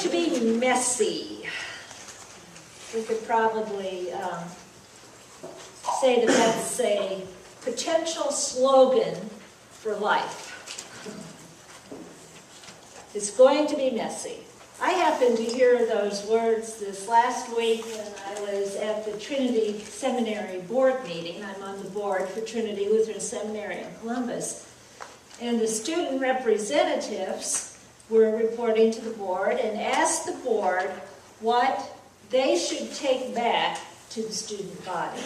to be messy. We could probably say that that's a potential slogan for life. It's going to be messy. I happened to hear those words this last week when I was at the Trinity Seminary board meeting. I'm on the board for Trinity Lutheran Seminary in Columbus. And the student representatives were reporting to the board and asked the board what they should take back to the student body.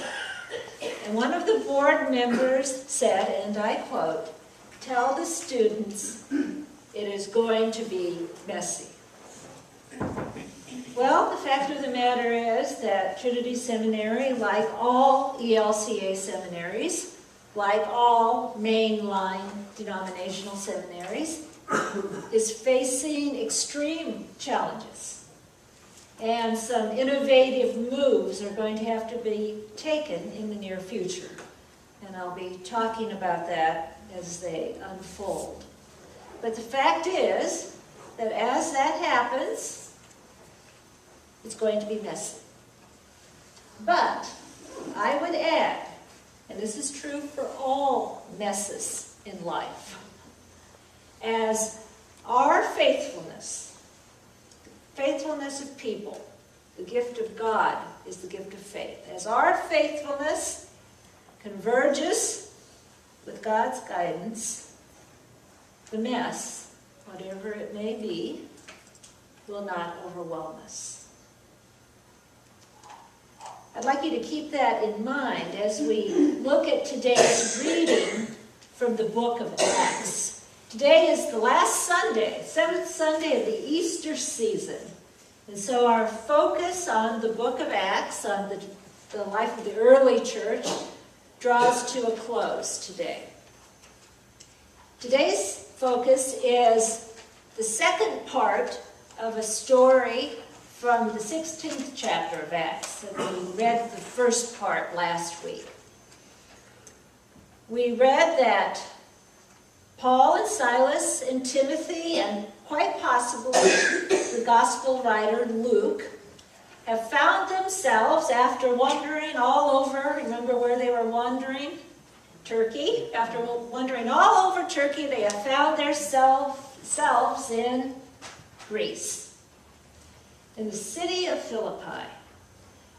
And one of the board members said, and I quote, "Tell the students it is going to be messy." Well, the fact of the matter is that Trinity Seminary, like all ELCA seminaries, like all mainline denominational seminaries, is facing extreme challenges. And some innovative moves are going to have to be taken in the near future. And I'll be talking about that as they unfold. But the fact is that as that happens, it's going to be messy. But I would add, and this is true for all messes in life, as our faithfulness of people, the gift of God is the gift of faith. As our faithfulness converges with God's guidance, the mess, whatever it may be, will not overwhelm us. I'd like you to keep that in mind as we look at today's reading from the book of Acts. Today is the last Sunday, 7th Sunday of the Easter season. And so our focus on the book of Acts, on the life of the early church, draws to a close today. Today's focus is the second part of a story from the 16th chapter of Acts. And we read the first part last week. We read that Paul and Silas and Timothy, and quite possibly the gospel writer Luke, have found themselves, after wandering all over, remember where they were wandering? Turkey. After wandering all over Turkey, they have found themselves in Greece, in the city of Philippi,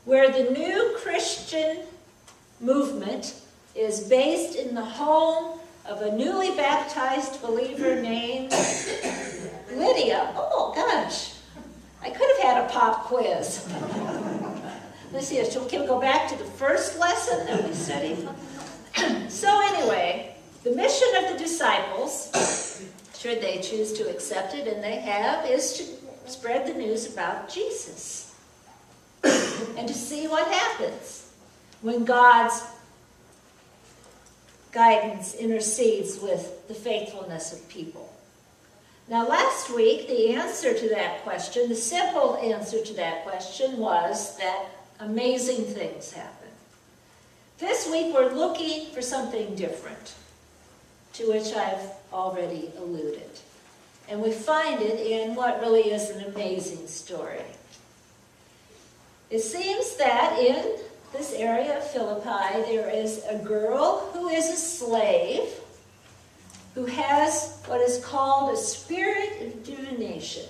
where the new Christian movement is based in the home of a newly baptized believer named Lydia. Oh, gosh. I could have had a pop quiz. Let's see, can we go back to the first lesson that we studied? So anyway, the mission of the disciples, should they choose to accept it, and they have, is to spread the news about Jesus and to see what happens when God's guidance intercedes with the faithfulness of people. Now last week, the answer to that question, the simple answer to that question, was that amazing things happen. This week we're looking for something different, to which I've already alluded. And we find it in what really is an amazing story. It seems that in this area of Philippi, there is a girl who is a slave who has what is called a spirit of divination.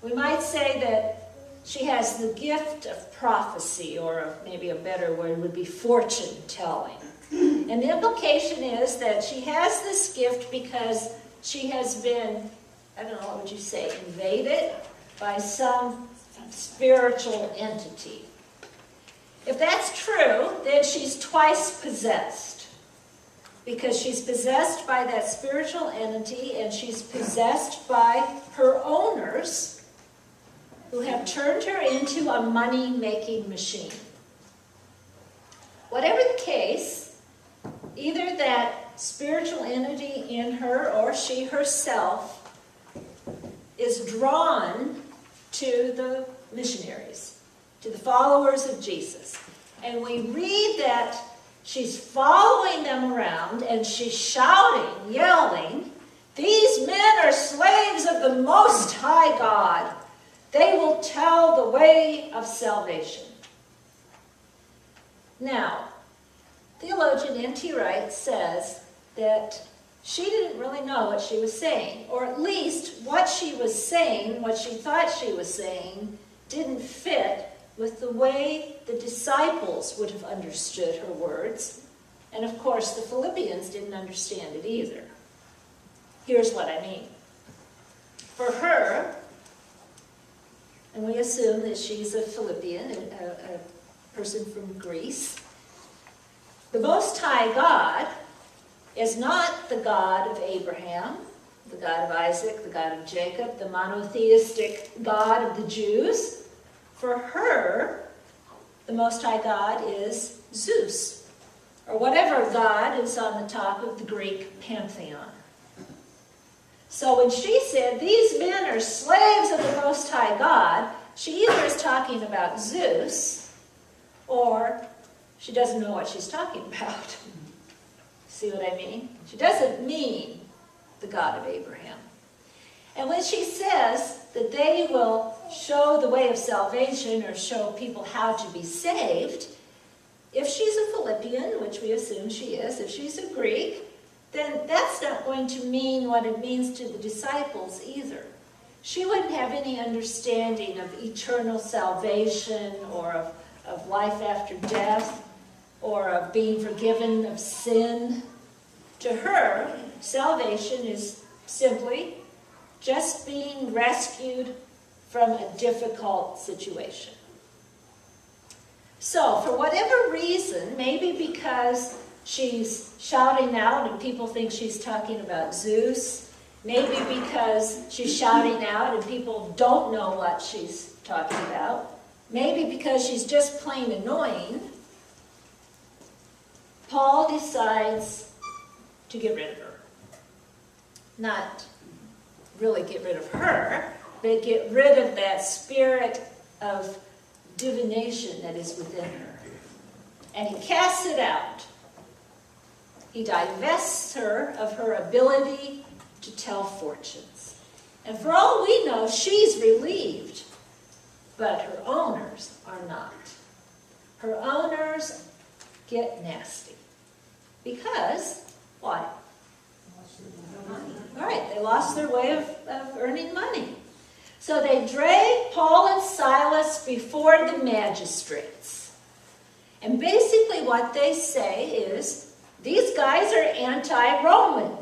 We might say that she has the gift of prophecy, or maybe a better word would be fortune telling. And the implication is that she has this gift because she has been, I don't know, what would you say, invaded by some spiritual entity. If that's true, then she's twice possessed, because she's possessed by that spiritual entity and she's possessed by her owners, who have turned her into a money-making machine. Whatever the case, either that spiritual entity in her or she herself is drawn to the missionaries, to the followers of Jesus. And we read that she's following them around and she's shouting, yelling, "These men are slaves of the Most High God, They will tell the way of salvation. Now, theologian N.T. Wright says that she didn't really know what she was saying, or at least what she was saying, what she thought she was saying, didn't fit with the way the disciples would have understood her words. And of course, the Philippians didn't understand it either. Here's what I mean. For her, and we assume that she's a Philippian, a person from Greece, the Most High God is not the God of Abraham, the God of Isaac, the God of Jacob, the monotheistic God of the Jews. For her, the Most High God is Zeus, or whatever God is on the top of the Greek pantheon. So when she said, these men are slaves of the Most High God, she either is talking about Zeus, or she doesn't know what she's talking about. See what I mean? She doesn't mean the God of Abraham. And when she says that they will show the way of salvation or show people how to be saved, if she's a Philippian, which we assume she is, if she's a Greek, then that's not going to mean what it means to the disciples either. She wouldn't have any understanding of eternal salvation or of life after death or of being forgiven of sin. To her, salvation is simply just being rescued from a difficult situation. So, for whatever reason, maybe because she's shouting out and people think she's talking about Zeus, maybe because she's shouting out and people don't know what she's talking about, maybe because she's just plain annoying, Paul decides to get rid of her. Not really get rid of her, but get rid of that spirit of divination that is within her. And he casts it out. He divests her of her ability to tell fortunes. And for all we know, she's relieved, but her owners are not. Her owners get nasty. Because, why? All right, they lost their way of earning money. So they drag Paul and Silas before the magistrates. And basically what they say is, these guys are anti-Roman.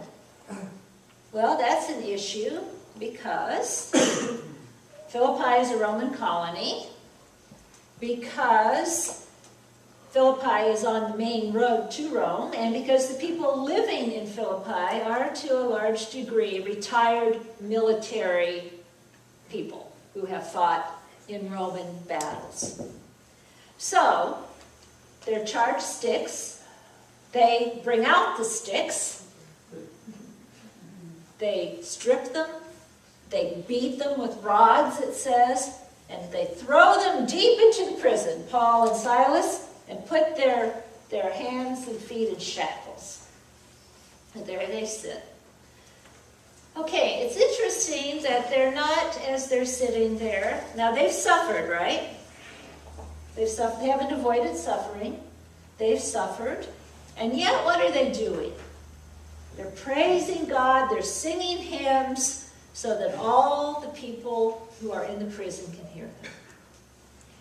Well, that's an issue because Philippi is a Roman colony, because Philippi is on the main road to Rome, and because the people living in Philippi are, to a large degree, retired military people who have fought in Roman battles. So, they're charged sticks. They bring out the sticks. They strip them. They beat them with rods, it says, and they throw them deep into the prison, Paul and Silas, and put their hands and feet in shackles. And there they sit. Okay, it's interesting that they're not, as they're sitting there, now they've suffered, right? They haven't avoided suffering. They've suffered. And yet, what are they doing? They're praising God, they're singing hymns, so that all the people who are in the prison can hear them.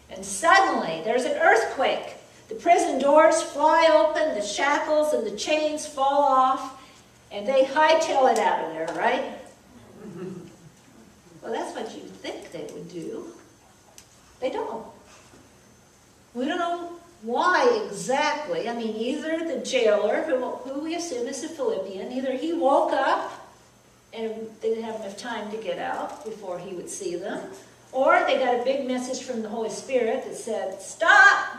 And suddenly, there's an earthquake. The prison doors fly open, the shackles and the chains fall off, and they hightail it out of there, right? Well, that's what you'd think they would do. They don't. We don't know why exactly. I mean, either the jailer, who we assume is a Philippian, either he woke up and they didn't have enough time to get out before he would see them, or they got a big message from the Holy Spirit that said, stop!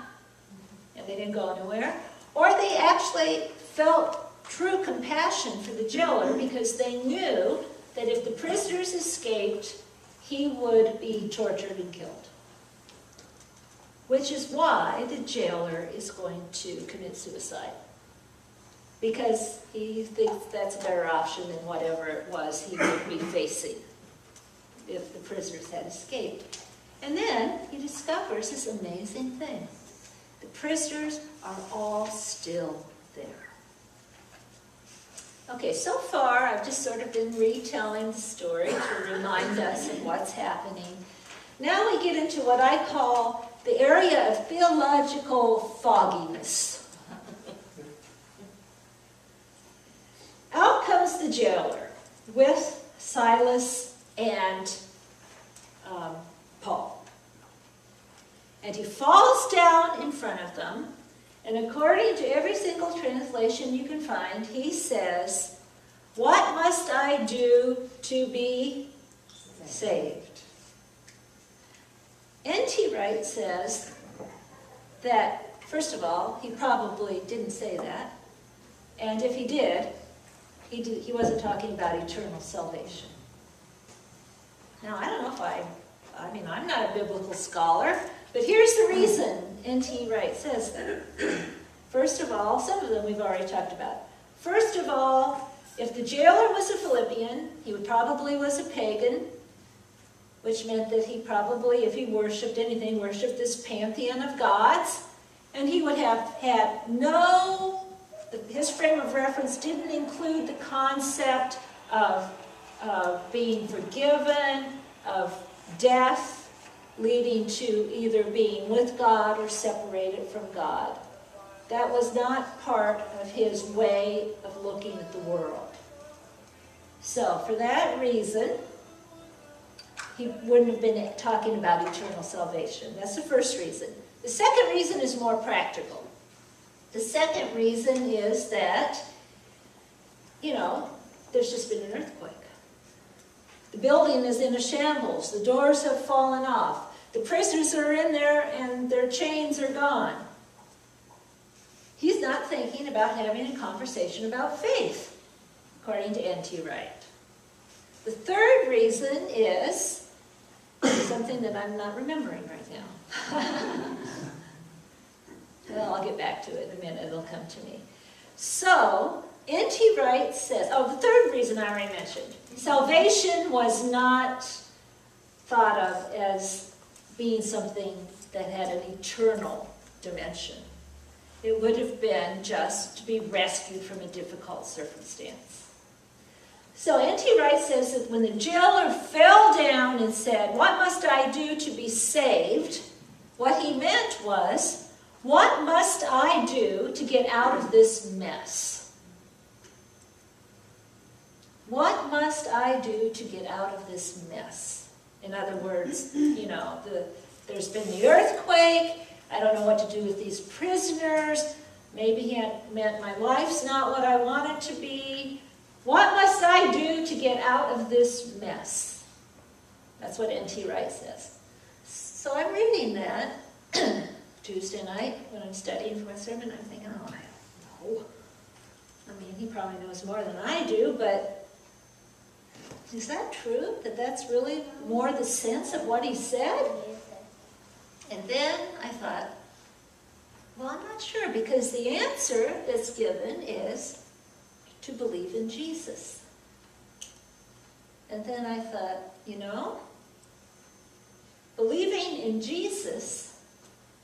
And they didn't go anywhere. Or they actually felt true compassion for the jailer because they knew that if the prisoners escaped, he would be tortured and killed. Which is why the jailer is going to commit suicide. Because he thinks that's a better option than whatever it was he would be facing. if the prisoners had escaped. And then he discovers this amazing thing. The prisoners are all still there. Okay, so far I've just sort of been retelling the story to remind us of what's happening. Now we get into what I call the area of theological fogginess. Out comes the jailer with Silas and Paul. And he falls down in front of them, and according to every single translation you can find, he says, "What must I do to be saved?" N.T. Wright says that, first of all, he probably didn't say that, and if he did, he wasn't talking about eternal salvation. Now, I don't know if I'm not a biblical scholar, but here's the reason N.T. Wright says that. First of all, some of them we've already talked about. First of all, if the jailer was a Philippian, he probably was a pagan, which meant that he probably, if he worshipped anything, worshipped this pantheon of gods, and he would have had his frame of reference didn't include the concept of being forgiven, of death, leading to either being with God or separated from God. That was not part of his way of looking at the world. So, for that reason, he wouldn't have been talking about eternal salvation. That's the first reason. The second reason is more practical. The second reason is that, there's just been an earthquake. The building is in a shambles. The doors have fallen off. The prisoners are in there and their chains are gone. He's not thinking about having a conversation about faith, according to N.T. Wright. The third reason is something that I'm not remembering right now. Well, I'll get back to it in a minute. It'll come to me. So, N.T. Wright says, the third reason I already mentioned, salvation was not thought of as being something that had an eternal dimension. It would have been just to be rescued from a difficult circumstance. So N.T. Wright says that when the jailer fell down and said, "What must I do to be saved?" what he meant was, what must I do to get out of this mess? What must I do to get out of this mess? In other words, there's been the earthquake. I don't know what to do with these prisoners. Maybe he meant my life's not what I want it to be. What must I do to get out of this mess? That's what N.T. Wright says. So I'm reading that Tuesday night when I'm studying for my sermon. I'm thinking, I don't know. He probably knows more than I do, but is that true? That that's really more the sense of what he said? And then I thought, well, I'm not sure, because the answer that's given is to believe in Jesus. And then I thought, believing in Jesus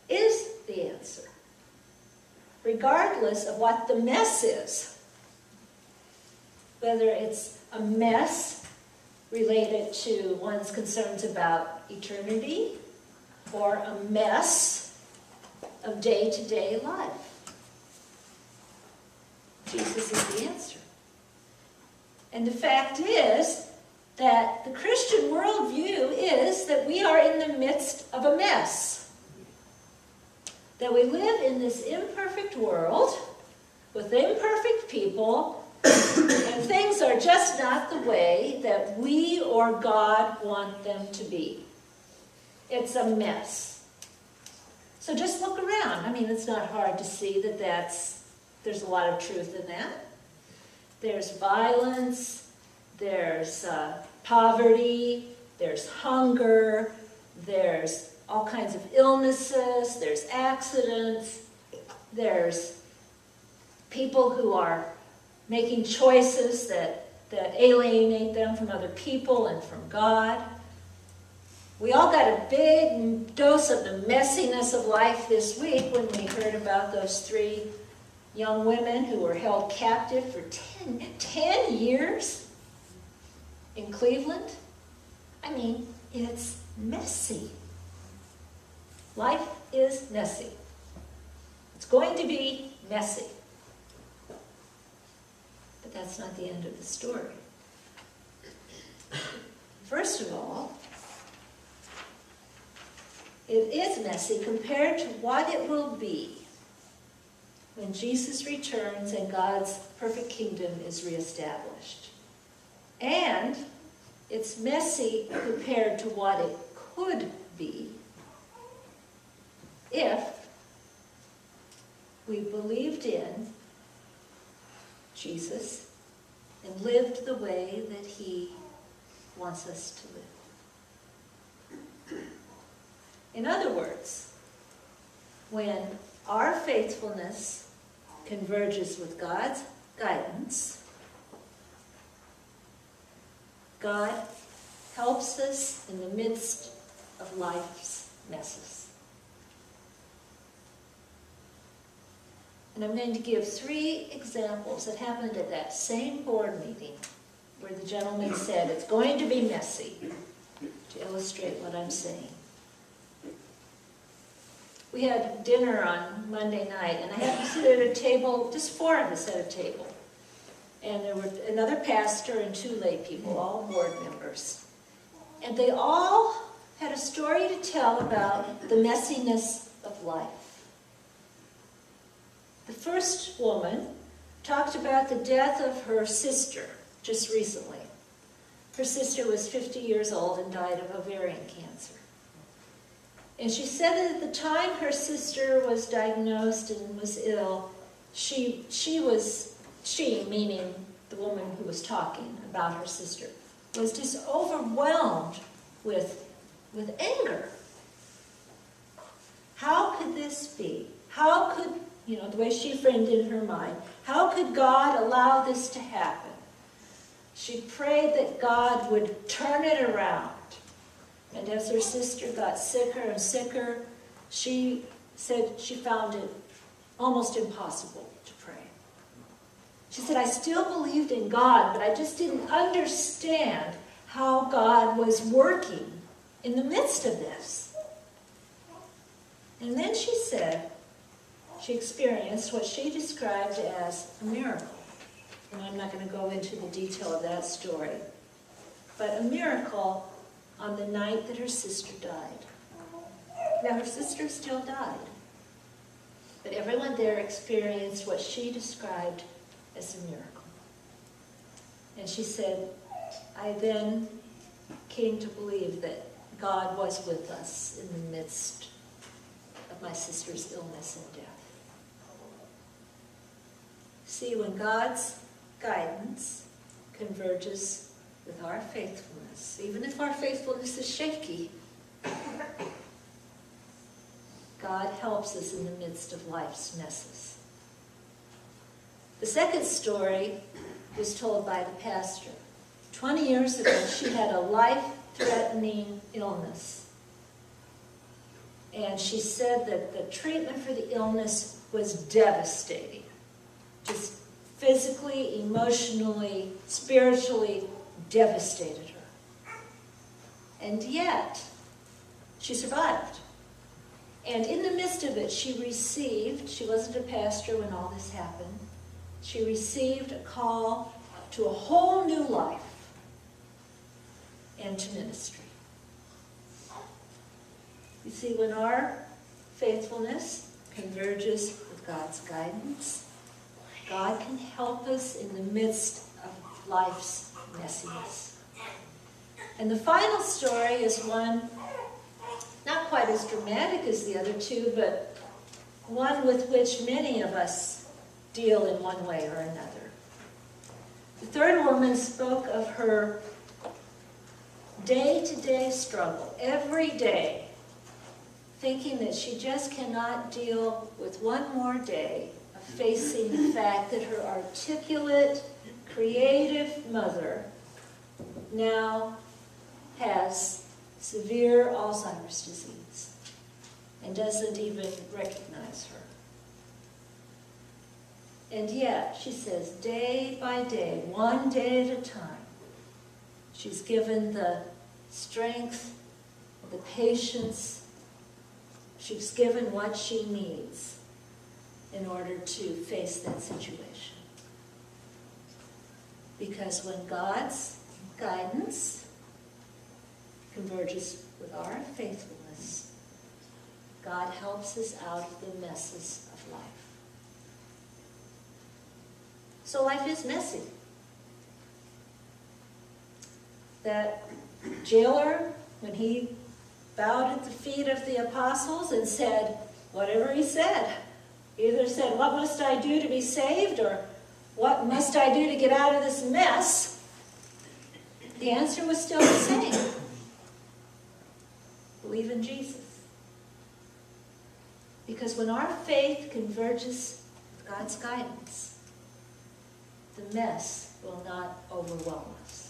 is the answer, regardless of what the mess is. Whether it's a mess related to one's concerns about eternity, or a mess of day-to-day life. Jesus is the answer. And the fact is that the Christian worldview is that we are in the midst of a mess. That we live in this imperfect world with imperfect people, and things are just not the way that we or God want them to be. It's a mess. So just look around. It's not hard to see that there's a lot of truth in that. There's violence, there's poverty, there's hunger, there's all kinds of illnesses, there's accidents, there's people who are making choices that alienate them from other people and from God. We all got a big dose of the messiness of life this week when we heard about those 3 young women who were held captive for 10 years in Cleveland. I mean, it's messy. Life is messy. It's going to be messy. But that's not the end of the story. First of all, it is messy compared to what it will be when Jesus returns and God's perfect kingdom is reestablished. And it's messy compared to what it could be if we believed in Jesus and lived the way that he wants us to live. In other words, when our faithfulness converges with God's guidance, God helps us in the midst of life's messes. And I'm going to give 3 examples that happened at that same board meeting where the gentleman said it's going to be messy, to illustrate what I'm saying. We had dinner on Monday night, and I had to sit at a table, just 4 of us at a table. And there were another pastor and 2 lay people, all board members. And they all had a story to tell about the messiness of life. The first woman talked about the death of her sister just recently. Her sister was 50 years old and died of ovarian cancer. And she said that at the time her sister was diagnosed and was ill, she, meaning the woman who was talking about her sister, was just overwhelmed with anger. How could this be? How could, the way she framed it in her mind, how could God allow this to happen? She prayed that God would turn it around. And as her sister got sicker and sicker, she said she found it almost impossible to pray. She said, I still believed in God, but I just didn't understand how God was working in the midst of this. And then she said she experienced what she described as a miracle. And I'm not going to go into the detail of that story, but a miracle on the night that her sister died. Now, her sister still died, but everyone there experienced what she described as a miracle. And she said, I then came to believe that God was with us in the midst of my sister's illness and death. See, when God's guidance converges with our faithfulness, even if our faithfulness is shaky, God helps us in the midst of life's messes. The second story was told by the pastor. 20 years ago, she had a life-threatening illness. And she said that the treatment for the illness was devastating. Just physically, emotionally, spiritually devastated her. And yet, she survived. And in the midst of it, she wasn't a pastor when all this happened, she received a call to a whole new life and to ministry. You see, when our faithfulness converges with God's guidance, God can help us in the midst of life's messiness. And the final story is one not quite as dramatic as the other 2, but one with which many of us deal in one way or another. The third woman spoke of her day-to-day struggle, every day, thinking that she just cannot deal with one more day of facing the fact that her articulate, creative mother now has severe Alzheimer's disease and doesn't even recognize her. And yet, she says, day by day, one day at a time, she's given the strength, the patience, she's given what she needs in order to face that situation. Because when God's guidance converges with our faithfulness, God helps us out of the messes of life. So life is messy. That jailer, when he bowed at the feet of the apostles and said whatever he said, either said, "What must I do to be saved?" or "What must I do to get out of this mess?" the answer was still the same. Believe in Jesus. Because when our faith converges with God's guidance, the mess will not overwhelm us.